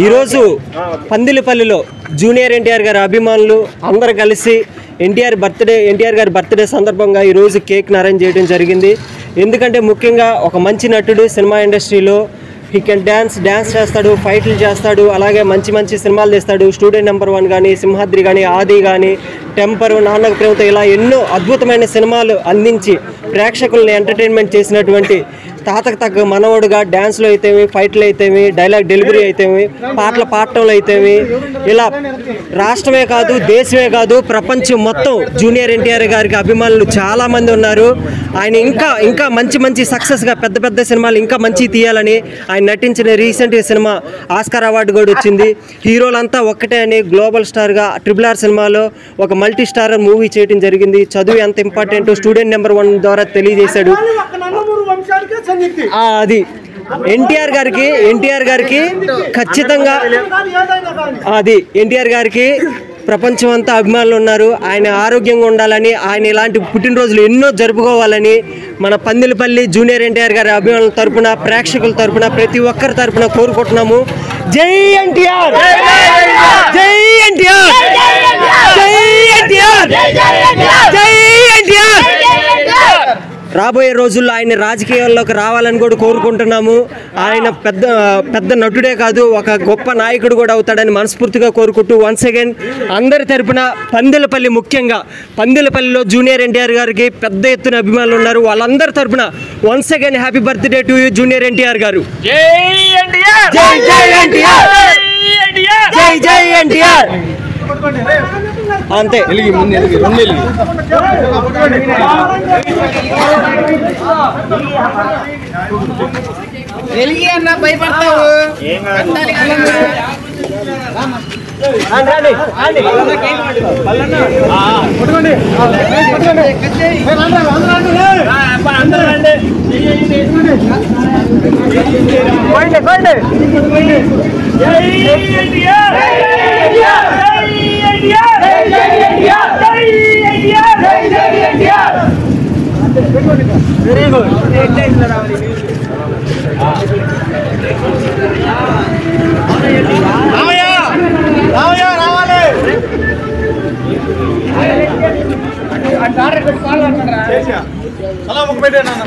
ఈరోజు పందిలిపల్లిలో జూనియర్ ఎన్టీఆర్ గారి అభిమానులు అందరూ కలిసి ఎన్టీఆర్ గారి బర్త్డే సందర్భంగా ఈరోజు కేక్ను అరేంజ్ చేయడం జరిగింది. ఎందుకంటే ముఖ్యంగా ఒక మంచి నటుడు సినిమా ఇండస్ట్రీలో హీ కెన్ డ్యాన్స్ చేస్తాడు, ఫైట్లు చేస్తాడు, అలాగే మంచి సినిమాలు తీస్తాడు. స్టూడెంట్ నెంబర్ 1 కానీ, సింహాద్రి కానీ, ఆది కానీ, టెంపరు, నాన్నకు ప్రేమతో ఇలా ఎన్నో అద్భుతమైన సినిమాలు అందించి ప్రేక్షకుల్ని ఎంటర్టైన్మెంట్ చేసినటువంటి తాతకు తగ్గ మనవడుగా డ్యాన్స్లో అయితేమి, ఫైట్లు అయితేమి, డైలాగ్ డెలివరీ అయితేమి, పాటలు పాడటంలో అయితేమి, ఇలా రాష్ట్రమే కాదు దేశమే కాదు ప్రపంచం మొత్తం జూనియర్ ఎన్టీఆర్ గారికి అభిమానులు చాలామంది ఉన్నారు. ఆయన ఇంకా మంచి సక్సెస్గా పెద్ద సినిమాలు ఇంకా మంచి తీయాలని ఆయన నటించిన రీసెంట్ సినిమా ఆస్కార్ అవార్డు కూడా వచ్చింది. హీరోలంతా ఒక్కటే అని గ్లోబల్ స్టార్గా RRR సినిమాలో ఒక మల్టీ స్టార్ మూవీ చేయడం జరిగింది. చదువు ఎంత ఇంపార్టెంట్ స్టూడెంట్ నెంబర్ 1 ద్వారా తెలియజేశాడు. అది ఎన్టీఆర్ గారికి ఖచ్చితంగా అది ఎన్టీఆర్ గారికి ప్రపంచం అంతా అభిమానులు ఉన్నారు. ఆయన ఆరోగ్యంగా ఉండాలని, ఆయన ఇలాంటి పుట్టినరోజులు ఎన్నో జరుపుకోవాలని మన పందిలిపల్లి జూనియర్ ఎన్టీఆర్ గారి అభిమానుల తరపున, ప్రేక్షకుల తరపున, ప్రతి ఒక్కరి తరపున కోరుకుంటున్నాము. జై ఎన్టీఆర్, జై ఎన్టీఆర్, జై ఎన్టీఆర్, జై ఎన్టీఆర్. రాబోయే రోజుల్లో ఆయన రాజకీయాల్లోకి రావాలని కూడా కోరుకుంటున్నాము. ఆయన పెద్ద నటుడే కాదు, ఒక గొప్ప నాయకుడు కూడా అవుతాడని మనస్ఫూర్తిగా కోరుకుంటూ వన్స్ అగైన్ అందరి తరపున పందిలిపల్లి, ముఖ్యంగా పందిలిపల్లిలో జూనియర్ ఎన్టీఆర్ గారికి పెద్ద ఎత్తున అభిమానులు ఉన్నారు. వాళ్ళందరి తరపున once again happy birthday to you junior NTR గారు. జై ఎన్టీఆర్, జై జై ఎన్టీఆర్, జై జై ఎన్టీఆర్. అంతే. భయపడతావు వెరీ గుడ్. రావాలి అలా ఒక పెట్టే నాన్న